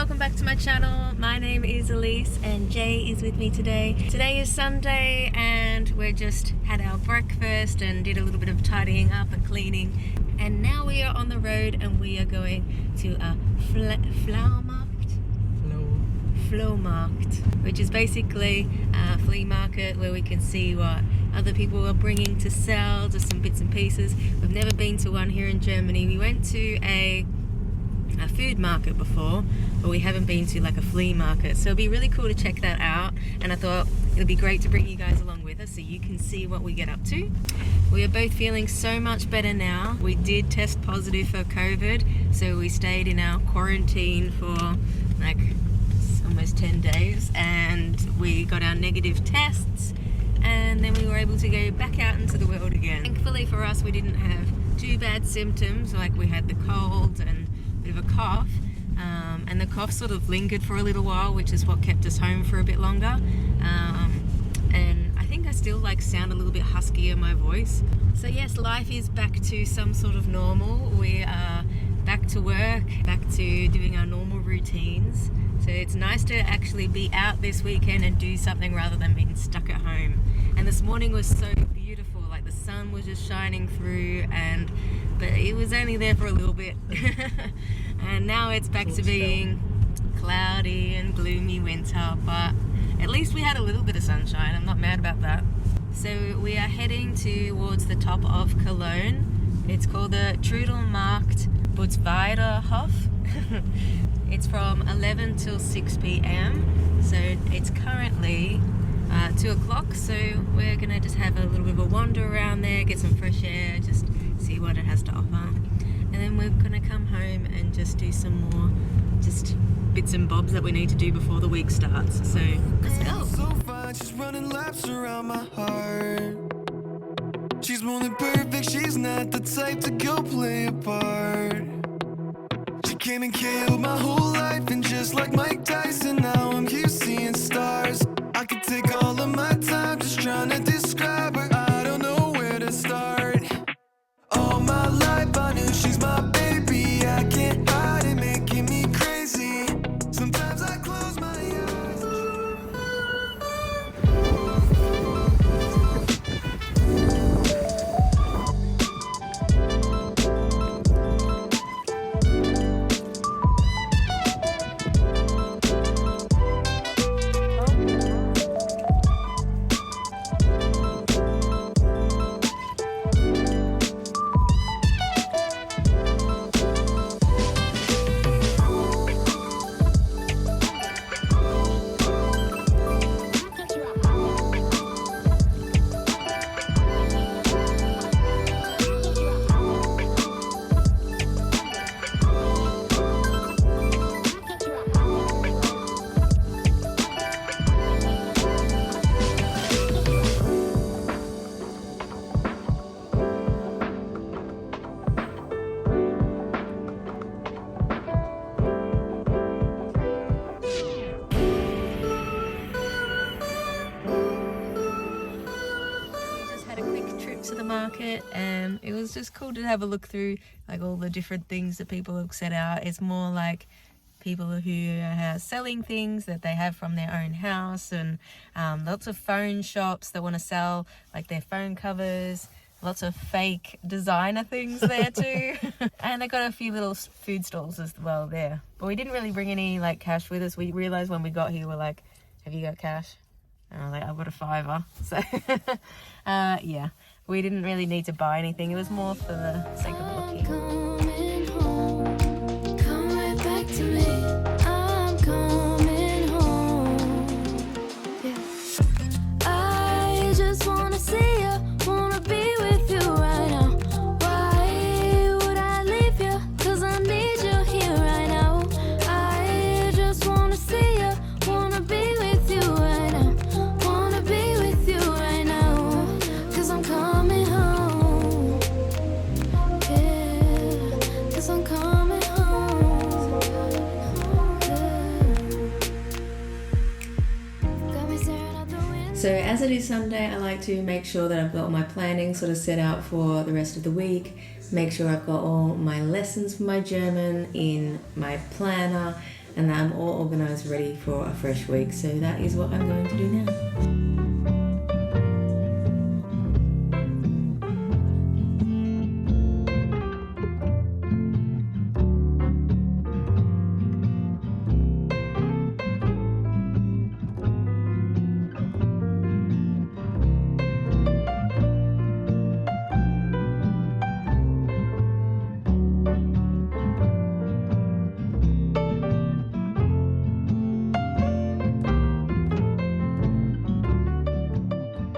welcome back to my channel. My name is Elyce and Jay is with me today. Today is Sunday and we just had our breakfast and did a little bit of tidying up and cleaning, and now we are on the road and we are going to a Flohmarkt, which is basically a flea market where we can see what other people are bringing to sell, just some bits and pieces. We've never been to one here in Germany. We went to a food market before, but we haven't been to like a flea market, so it'd be really cool to check that out. And I thought it'd be great to bring you guys along with us so you can see what we get up to. We are both feeling so much better now. We did test positive for COVID, so we stayed in our quarantine for like almost 10 days and we got our negative tests, and then we were able to go back out into the world again. Thankfully for us, we didn't have too bad symptoms, like we had the cold and a bit of a cough, and the cough sort of lingered for a little while, which is what kept us home for a bit longer. And I think I still like sound a little bit husky in my voice. So yes, life is back to some sort of normal. We are back to work, back to doing our normal routines. So it's nice to actually be out this weekend and do something rather than being stuck at home. And this morning was so beautiful, like the sun was just shining through, but it was only there for a little bit. And now it's back to being cloudy and gloomy winter, but at least we had a little bit of sunshine. I'm not mad about that. So we are heading towards the top of Cologne. It's called the Trudelmarkt Butzweiderhof. It's from 11 till 6 p.m. So it's currently 2 o'clock, so we're gonna just have a little bit of a wander around there, get some fresh air, just see what it has to offer, and then we're gonna come home and just do some more just bits and bobs that we need to do before the week starts. So let's go. So fine, she's running laps around my heart. She's more than perfect, she's not the type to go play a part. She came and killed my whole life, and just like Mike Tyson, now I'm here seeing stars. I could take all of my time just trying to describe her. I don't know where to start. All my life I knew she's my baby. I can't hide it, making me crazy. Sometimes I close my eyes. To the market, and it was just cool to have a look through like all the different things that people have set out. It's more like people who are selling things that they have from their own house, and lots of phone shops that want to sell like their phone covers, lots of fake designer things there too. And they got a few little food stalls as well there, but we didn't really bring any like cash with us. We realized when we got here, we're like, have you got cash? And I was like, I've got a $5. So yeah, we didn't really need to buy anything. It was more for the sake of looking. Coming home, come right back to me. I'm coming home. Yeah. I just wanna see you, wanna be with you right now. Why would I leave you? 'Cause I need you here right now. I just wanna see you, wanna be with you right now. Wanna be with you right now. 'Cause I'm coming home. Yeah. 'Cause I'm coming home. Yeah. Got me staring out the window. So as it is Sunday, I like to make sure that I've got all my planning sort of set out for the rest of the week. Make sure I've got all my lessons for my German in my planner. and that I'm all organised ready for a fresh week. So that is what I'm going to do now.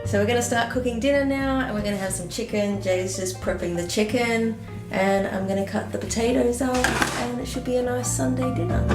So we're going to start cooking dinner now, and we're going to have some chicken. Jay's just prepping the chicken, and I'm going to cut the potatoes up, and it should be a nice Sunday dinner.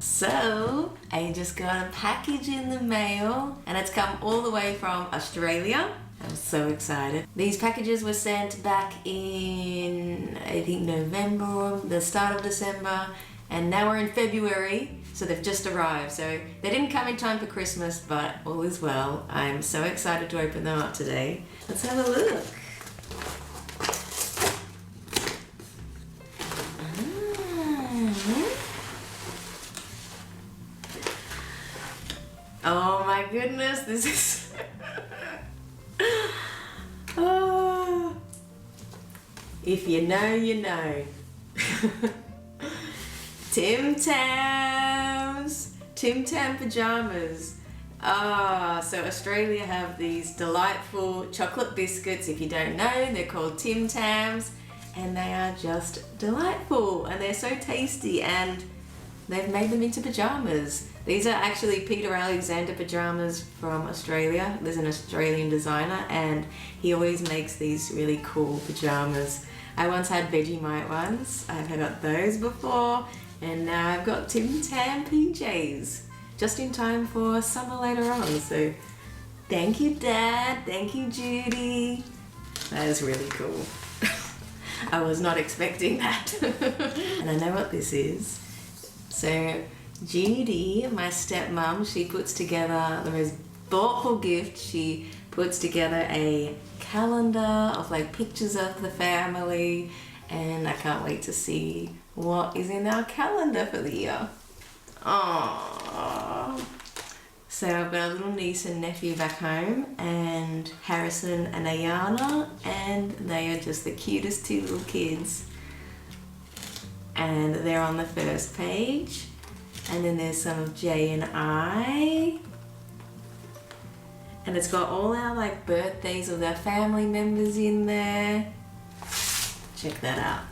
So, I just got a package in the mail, and it's come all the way from Australia. I'm so excited. These packages were sent back in, I think, November, the start of December, and now we're in February, so they've just arrived. So they didn't come in time for Christmas, but all is well. I'm so excited to open them up today. Let's have a look. Oh my goodness, this is... Oh. If you know, you know. Tim Tams! Tim Tam pajamas. So Australia have these delightful chocolate biscuits. If you don't know, they're called Tim Tams, and they are just delightful, and they're so tasty, and they've made them into pajamas. These are actually Peter Alexander pajamas from Australia. There's an Australian designer, and he always makes these really cool pajamas. I once had Vegemite ones. I've got those before, and now I've got Tim Tam PJs, just in time for summer later on. So thank you, Dad. Thank you, Judy. That is really cool. I was not expecting that. And I know what this is. So Judy, my stepmom, she puts together the most thoughtful gift. She puts together a calendar of like pictures of the family, and I can't wait to see what is in our calendar for the year. Aww. So I've got a little niece and nephew back home, and Harrison and Ayana, and they are just the cutest two little kids. And they're on the first page. And then there's some of Jay and I. And it's got all our like birthdays of their family members in there. Check that out.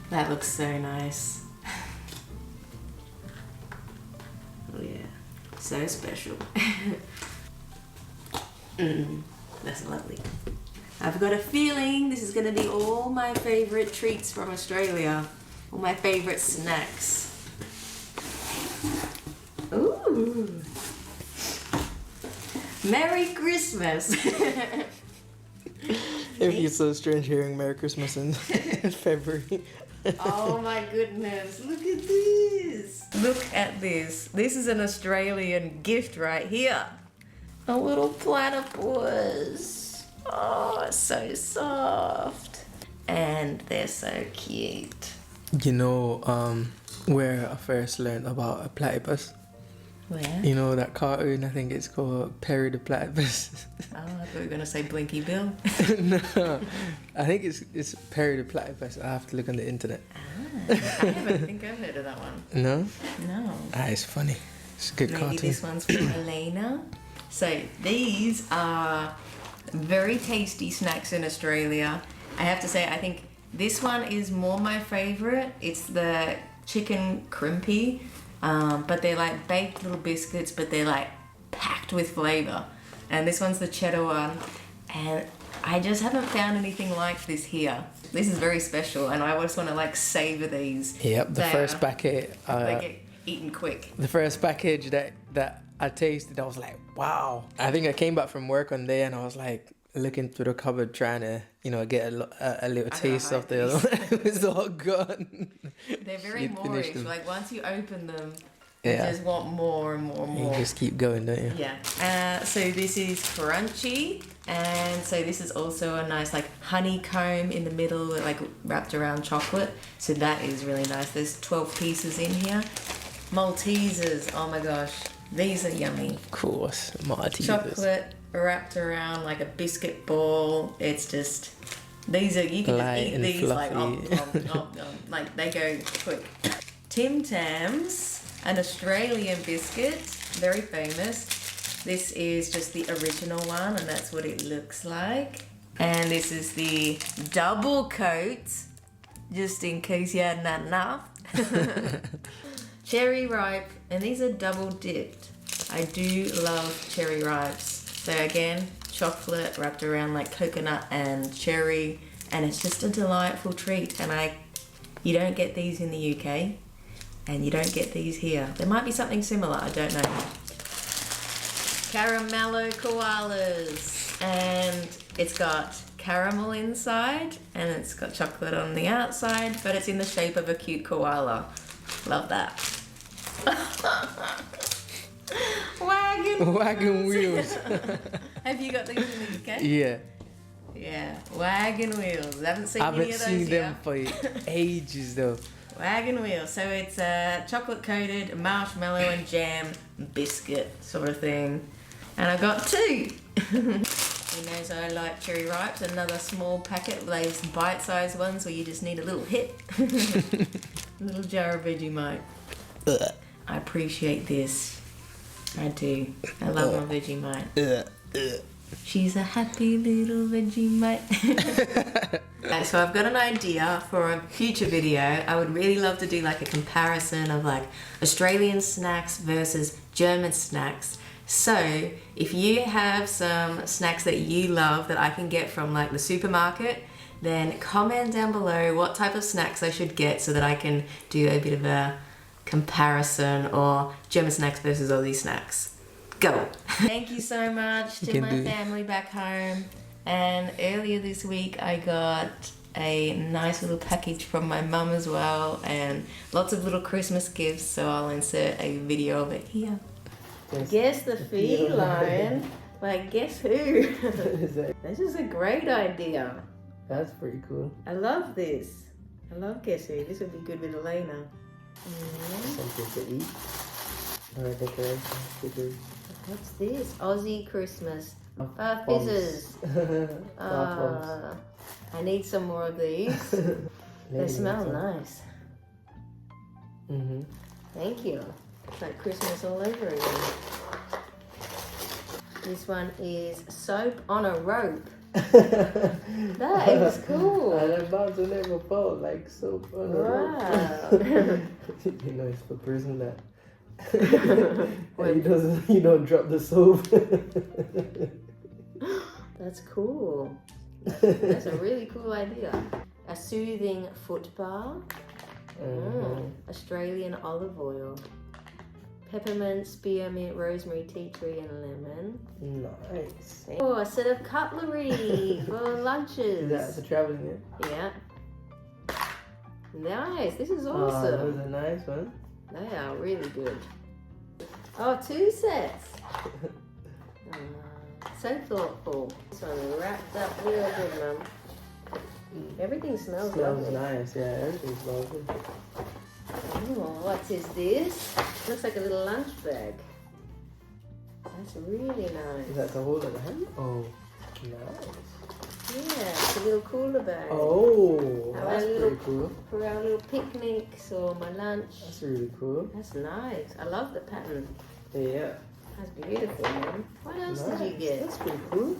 That looks so nice. Oh yeah, so special. That's lovely. I've got a feeling this is going to be all my favourite treats from Australia. All my favourite snacks. Ooh. Merry Christmas. It feels so strange hearing Merry Christmas in February. Oh my goodness, look at this. Look at this. This is an Australian gift right here. A little platypus. Oh, it's so soft. And they're so cute. You know where I first learned about a platypus? Where? You know that cartoon? I think it's called Perry the Platypus. Oh, I thought you were going to say Blinky Bill. No, I think it's Perry the Platypus. I have to look on the internet. I haven't think I've heard of that one. No? No. Ah, it's funny. It's a good Maybe cartoon. this one's for Elena. So these are very tasty snacks in Australia. I have to say, I think this one is more my favourite. It's the chicken crimpy, but they're like baked little biscuits, but they're like packed with flavour. And this one's the cheddar one, and I just haven't found anything like this here. This is very special, and I just want to like savour these. Yep, the first packet. They get eaten quick. The first package that I tasted, I was like, wow. I think I came back from work one day and I was like looking through the cupboard trying to, get a little taste of the other one. It was all gone. They're very You'd finish moreish. them. Like once you open them, Yeah. you just want more and more and You more. just keep going, don't you? Yeah. So this is crunchy, and so this is also a nice like honeycomb in the middle, like wrapped around chocolate. So that is really nice. There's 12 pieces in here. Maltesers. Oh my gosh, these are yummy. Of course, Maltesers. Chocolate wrapped around like a biscuit ball. It's just these are you can Light just eat and these like fluffy. like they go quick. Tim Tams, an Australian biscuit, very famous. This is just the original one, and that's what it looks like. And this is the double coat, just in case you hadn't had enough. Cherry ripe, and these are double dipped. I do love cherry ripes. So again, chocolate wrapped around like coconut and cherry, and it's just a delightful treat. And you don't get these in the UK, and you don't get these here. There might be something similar, I don't know. Caramello koalas, and it's got caramel inside, and it's got chocolate on the outside, but it's in the shape of a cute koala. Love that. Wagon wheels. Have you got these in the UK? Yeah. Yeah, wagon wheels. I haven't seen I any haven't of those seen here. them for ages though. Wagon wheel. So it's a chocolate coated marshmallow and jam biscuit sort of thing. And I got two. He knows I like cherry ripes. Another small packet of those bite-sized ones where you just need a little hit. A little jar of Vegemite. I appreciate this. I do. I love my Vegemite. She's a happy little Vegemite. So I've got an idea for a future video. I would really love to do like a comparison of like Australian snacks versus German snacks. So if you have some snacks that you love that I can get from like the supermarket, then comment down below what type of snacks I should get so that I can do a bit of a comparison, or German snacks versus Aussie snacks. Go! Thank you so much to my family back home. And earlier this week I got a nice little package from my mum as well, and lots of little Christmas gifts, so I'll insert a video of it here. Guess the feline? Like, guess who? This is a great idea. That's pretty cool. I love this. I love Guess Who. This would be good with Elena. Something to eat. Or a decoration. Stickers. What's this? Aussie Christmas. Fizzers. I need some more of these. They smell nice. Mm-hmm. Thank you. It's like Christmas all over again. This one is soap on a rope. That is cool. And I'm about to never fall like soap on a rope. Wow. It's the person that you don't drop the soap. That's cool. That's a really cool idea. A soothing foot bar. Australian olive oil. Peppermint, spearmint, rosemary, tea tree, and lemon. Nice. Oh, a set of cutlery for lunches. Is that the traveling? Yeah. Nice. This is That awesome. was a nice one. They are really good. Oh, 2 sets. So thoughtful. This one wrapped up real good, Mum. Everything smells lovely. Nice, yeah, everything smells good. Oh, what is this? Looks like a little lunch bag. That's really nice. Is that to hold in the hand? Oh, nice. Yeah, it's a little cooler bag. Oh, Have that's a little- pretty cool. For our little picnics or my lunch. That's really cool. That's nice. I love the pattern. Yeah. That's beautiful, man. What else did you Nice. get? That's pretty cool.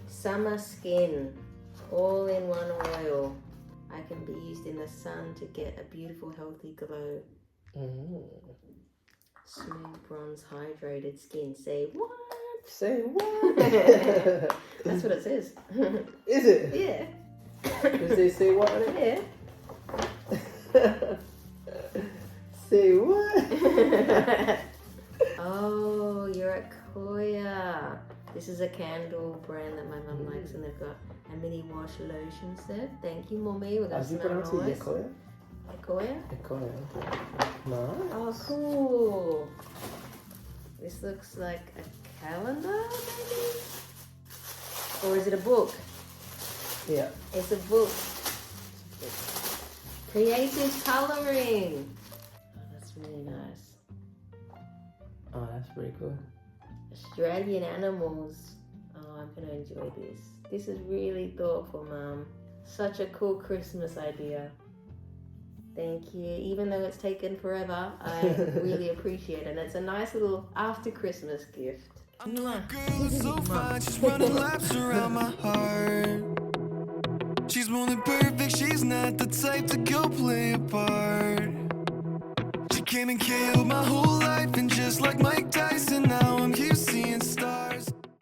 Summer skin, all in one oil. I can be used in the sun to get a beautiful, healthy glow. Mm. Smooth bronze, hydrated skin. Say what? Say what? That's what it says. Is it? Yeah. Does they say what on it? Yeah. Say what? Oh, you're at Koya. This is a candle brand that my mum likes, and they've got a mini wash lotion set. Thank you, Mommy. We're gonna As you smell pronounce it, nice. Yekoya? Koya? Yekoya, okay. Nice. Oh, cool. This looks like a calendar, maybe? Or is it a book? Yeah. It's a book. Creative coloring. Oh, that's really nice. Oh, that's pretty cool. Australian animals. Oh, I'm gonna enjoy this. This is really thoughtful, Mum. Such a cool Christmas idea. Thank you. Even though it's taken forever, I really appreciate it. And it's a nice little after Christmas gift. I know a girl is so fine, she's running laps around my heart. She's more than perfect, she's not the type to go play a part. She came and killed my whole life, and just like Mike Tyson,